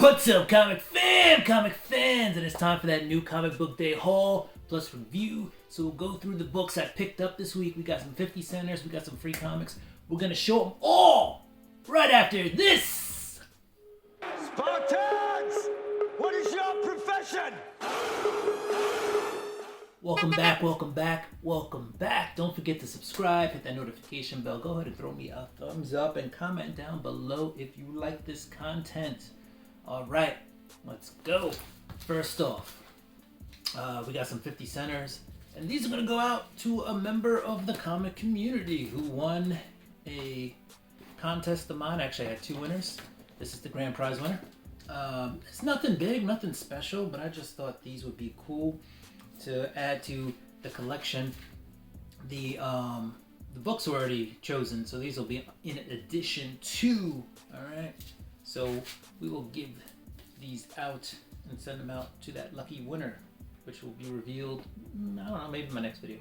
What's up, comic fans? And it's time for that new comic book day haul plus review. So we'll go through the books I picked up this week. We got some 50 centers, we got some free comics. We're gonna show them all right after this. Spartans! What is your profession? Welcome back. Don't forget to subscribe, hit that notification bell. Go ahead and throw me a thumbs up and comment down below if you like this content. All right, let's go. First off, we got some 50 centers, and these are going to go out to a member of the comic community who won a contest of mine. Actually, I had two winners. This is the grand prize winner. It's nothing big, nothing special, but I just thought these would be cool to add to the collection. The books were already chosen, so these will be in addition to. All right. So we will give these out and send them out to that lucky winner, which will be revealed, I don't know, maybe in my next video.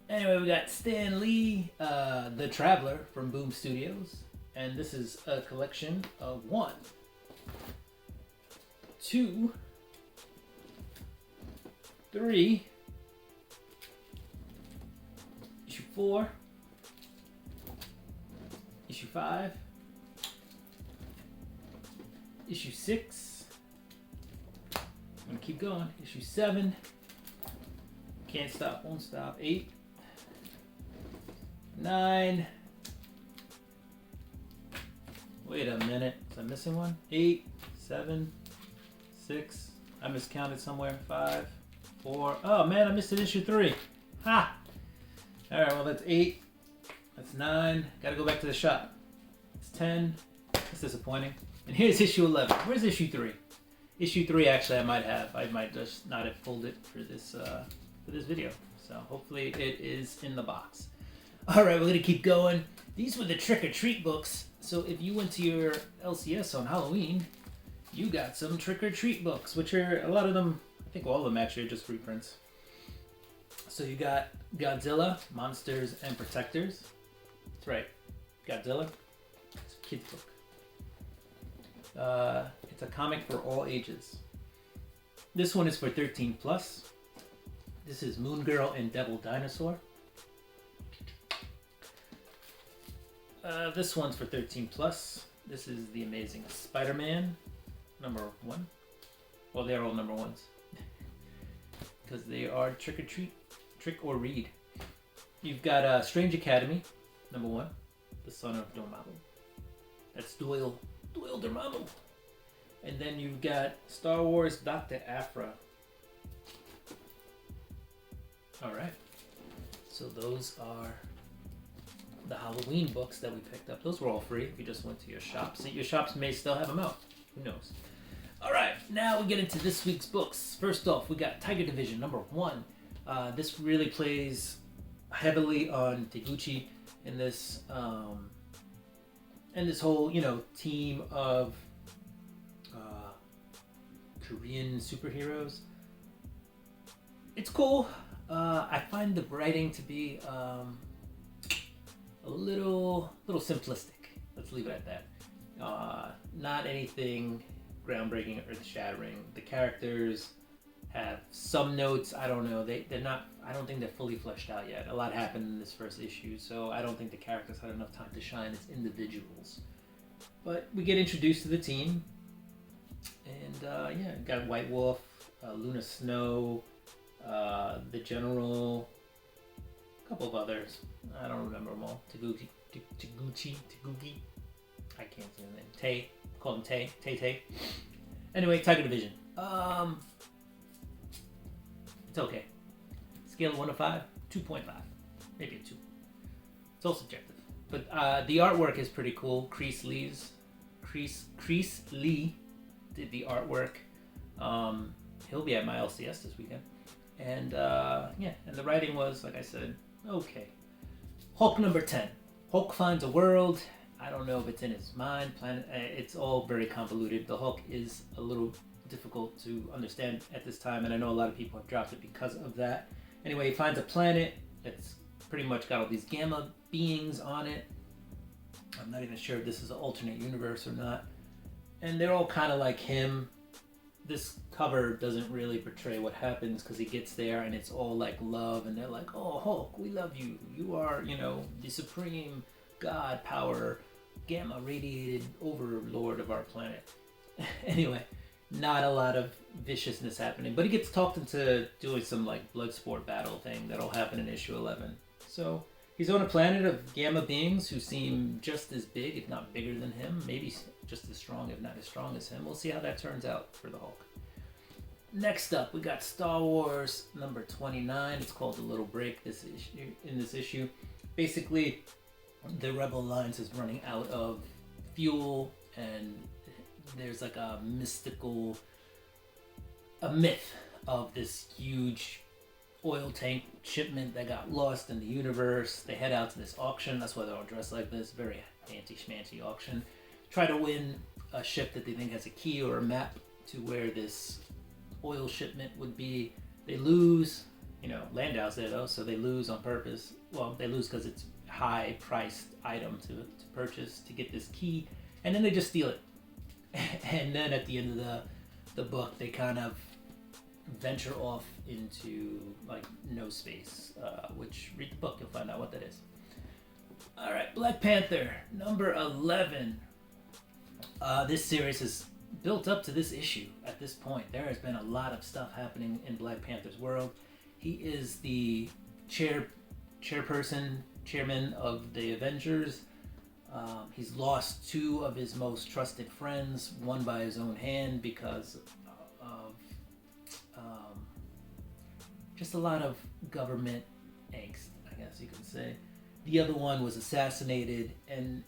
Anyway, we got Stan Lee, the Traveler from Boom Studios. And this is a collection of 1, 2, 3, issue 4, issue 5, issue 6, I'm gonna keep going, issue 7, can't stop, won't stop, 8, 9, wait a minute, is I missing one? 8, 7, 6, I miscounted somewhere, 5, 4, oh man, I missed an issue 3, ha! Alright, well that's 8, that's 9, gotta go back to the shop, it's 10, that's disappointing. And here's issue 11. Where's issue 3? Issue 3, actually, I might just not have pulled it for this video. So hopefully it is in the box. All right, we're gonna keep going. These were the trick or treat books. So if you went to your LCS on Halloween, you got some trick or treat books, which are a lot of them. I think all of them actually are just reprints. So you got Godzilla, Monsters and Protectors. That's right, Godzilla. It's a kid's book. It's a comic for all ages. This one is for 13 plus. This is Moon Girl and Devil Dinosaur. This one's for 13 plus. This is The Amazing Spider-Man, number 1. Well, they're all number 1s because they are trick or read. You've got Strange Academy, number 1, the son of Dormammu. That's Doyle Dormammu. And then you've got Star Wars Dr. Aphra. Alright. So those are the Halloween books that we picked up. Those were all free if you just went to your shops. Your shops may still have them out. Who knows? Alright, now we get into this week's books. First off, we got Tiger Division number 1. This really plays heavily on Taguchi in this whole, team of Korean superheroes. It's cool. I find the writing to be a little simplistic. Let's leave it at that. Not anything groundbreaking or earth-shattering. The characters have some notes. I don't know. They're not. I don't think they're fully fleshed out yet. A lot happened in this first issue, so I don't think the characters had enough time to shine as individuals. But we get introduced to the team, and got White Wolf, Luna Snow, the General, a couple of others. I don't remember them all. Taguchi. I can't say the name. Tay. Call him Tay. Anyway, Tiger Division. It's okay. Scale of 1 to 5, 2.5. Maybe a 2. It's all subjective. But the artwork is pretty cool. Kreese Lee did the artwork. He'll be at my LCS this weekend. And and the writing was, like I said, okay. Hulk number 10. Hulk finds a world. I don't know if it's in his mind, planet. It's all very convoluted. The Hulk is a little difficult to understand at this time, and I know a lot of people have dropped it because of that. Anyway, he finds a planet that's pretty much got all these gamma beings on it. I'm not even sure if this is an alternate universe or not. and they're all kind of like him. This cover doesn't really portray what happens because he gets there and it's all like love, and they're like, oh, Hulk, we love you. You are, the supreme god power, gamma radiated overlord of our planet. Anyway, not a lot of viciousness happening, but he gets talked into doing some like blood sport battle thing that'll happen in issue 11. So he's on a planet of gamma beings who seem just as big, if not bigger than him, maybe just as strong, if not as strong as him. We'll see how that turns out for the Hulk. Next up, we got Star Wars number 29. It's called The Little Break. In this issue, basically, the Rebel Alliance is running out of fuel, and there's like a myth of this huge oil tank shipment that got lost in the universe. They head out to this auction. That's why they're all dressed like this. Very fancy schmancy auction. Try to win a ship that they think has a key or a map to where this oil shipment would be. They lose. Landau's there though, so they lose on purpose. Well, they lose because it's a high priced item to purchase to get this key, and then they just steal it. And then at the end of the book, they kind of venture off into like no space, which read the book, you'll find out what that is. All right, Black Panther number 11. This series is built up to this issue. At this point, there has been a lot of stuff happening in Black Panther's world. He is the chairman of the Avengers. He's lost two of his most trusted friends, one by his own hand because of just a lot of government angst, I guess you could say. The other one was assassinated, and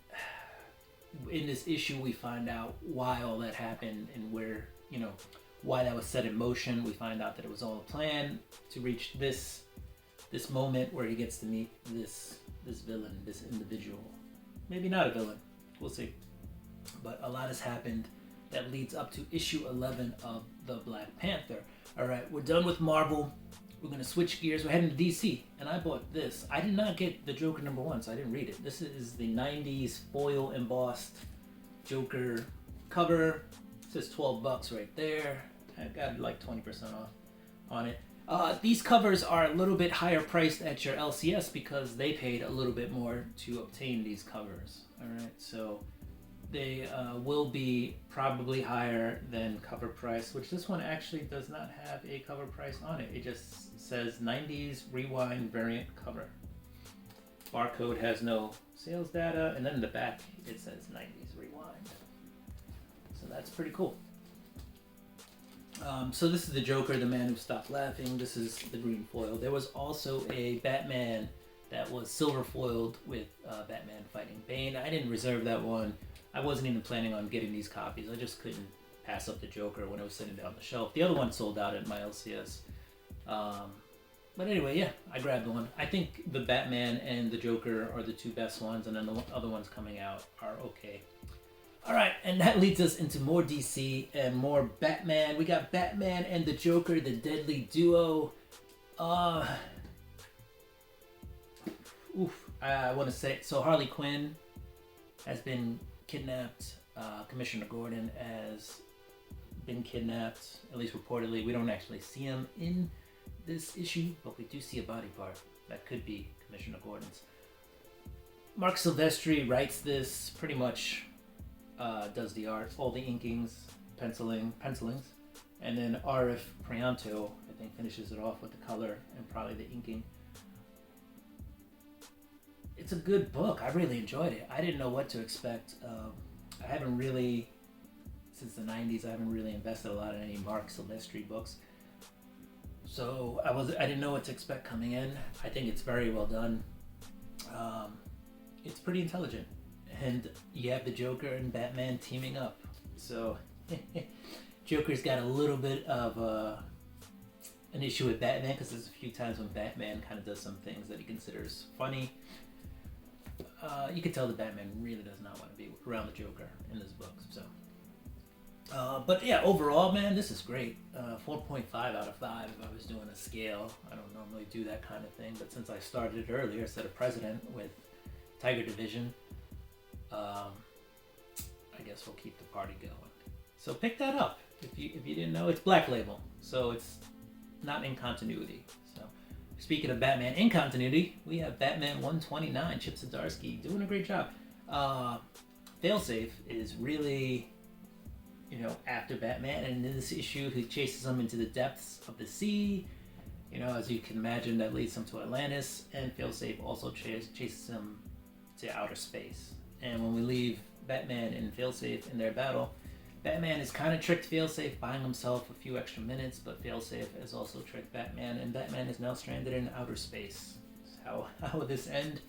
in this issue we find out why all that happened and where, why that was set in motion. We find out that it was all a plan to reach this moment where he gets to meet this villain, this individual. Maybe not a villain, we'll see. But a lot has happened that leads up to issue 11 of the Black Panther. All right, we're done with Marvel. We're going to switch gears. We're heading to DC, and I bought this. I did not get the Joker number 1, so I didn't read it. This is the 90s foil embossed Joker cover. It says $12 right there. I got like 20% off on it. These covers are a little bit higher priced at your LCS because they paid a little bit more to obtain these covers. All right, so they will be probably higher than cover price, which this one actually does not have a cover price on it. It just says 90s Rewind variant cover. Barcode has no sales data, and then in the back it says 90s Rewind. So that's pretty cool. So this is the Joker, the man who stopped laughing. This is the green foil. There was also a Batman that was silver foiled with Batman fighting Bane. I didn't reserve that one. I wasn't even planning on getting these copies. I just couldn't pass up the Joker when it was sitting down the shelf. The other one sold out at my LCS. But anyway, yeah, I grabbed one. I think the Batman and the Joker are the two best ones, and then the other ones coming out are okay. Alright, and that leads us into more DC and more Batman. We got Batman and the Joker, the deadly duo. I want to say, so Harley Quinn has been kidnapped. Commissioner Gordon has been kidnapped, at least reportedly. We don't actually see him in this issue, but we do see a body part that could be Commissioner Gordon's. Mark Silvestri writes this, pretty much does the art, all the inkings, pencilings, and then Arif Prianto, I think, finishes it off with the color and probably the inking. It's a good book. I really enjoyed it. I didn't know what to expect. I haven't really, since the 90s, I haven't really invested a lot in any Mark Silvestri books. So I didn't know what to expect coming in. I think it's very well done. It's pretty intelligent. And you have the Joker and Batman teaming up. So Joker's got a little bit of an issue with Batman because there's a few times when Batman kind of does some things that he considers funny. You can tell that Batman really does not want to be around the Joker in this book. So, but yeah, overall, man, this is great. 4.5 out of 5 if I was doing a scale. I don't normally do that kind of thing, but since I started it earlier, I set a precedent with Tiger Division. I guess we'll keep the party going. So pick that up. If you didn't know, it's Black Label, so it's not in continuity. So speaking of Batman in continuity, we have Batman 129, Chip Zdarsky, doing a great job. Failsafe is really, after Batman, and in this issue, he chases him into the depths of the sea. As you can imagine, that leads him to Atlantis, and Failsafe also chases him to outer space. And when we leave Batman and Failsafe in their battle, Batman has kind of tricked Failsafe, buying himself a few extra minutes, but Failsafe has also tricked Batman, and Batman is now stranded in outer space. How will this end?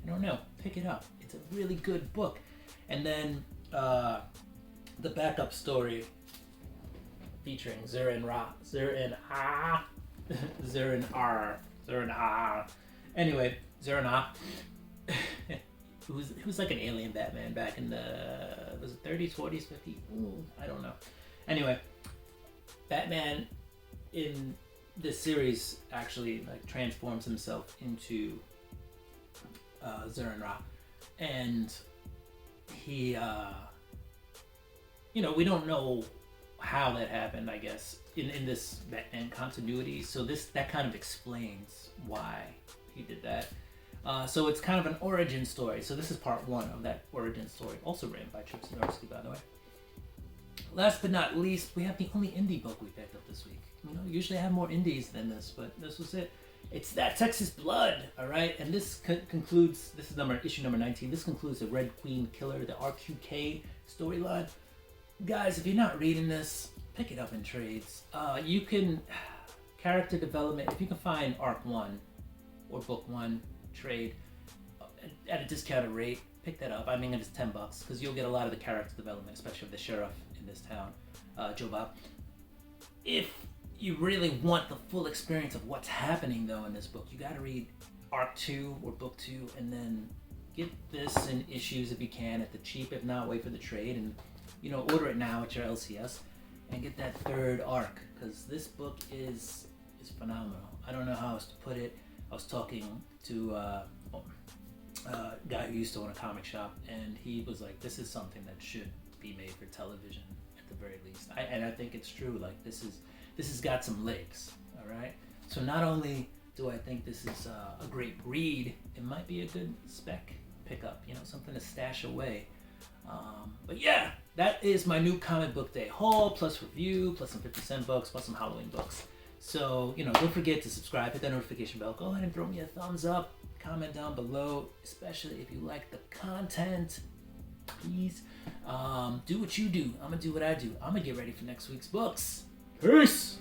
I don't know. Pick it up. It's a really good book. And then the backup story featuring Zur-En Anyway, Zur-En who's like an alien Batman back in the, was it 30s, 40s, 50s? Ooh, I don't know. Anyway, Batman in this series actually like transforms himself into Zur-En, and he we don't know how that happened, I guess, in this Batman continuity. So that kind of explains why he did that. So it's kind of an origin story. So this is part one of that origin story, also written by Chip Zdarsky, by the way. Last but not least, we have the only indie book we picked up this week. Usually I have more indies than this, but this was it. It's That Texas Blood, all right? And this concludes, this is issue number 19. This concludes the Red Queen Killer, the RQK storyline. Guys, if you're not reading this, pick it up in trades. You can, character development, if you can find Arc 1 or Book 1 trade at a discounted rate, pick that up. I mean, it's $10 because you'll get a lot of the character development, especially of the sheriff in this town, Joe Bob. If you really want the full experience of what's happening, though, in this book, you got to read Arc 2 or Book 2, and then get this in issues if you can at the cheap. If not, wait for the trade and order it now at your LCS and get that third arc, because this book is phenomenal. I don't know how else to put it. I was talking to a guy who used to own a comic shop, and he was like, this is something that should be made for television at the very least. And I think it's true. Like, this has got some legs, all right? So not only do I think this is a great read, it might be a good spec pickup, something to stash away. But yeah, that is my new comic book day haul, plus review, plus some 50-cent books, plus some Halloween books. So, don't forget to subscribe, hit that notification bell, go ahead and throw me a thumbs up, comment down below, especially if you like the content. Please, do what you do. I'm gonna do what I do. I'm gonna get ready for next week's books. Peace!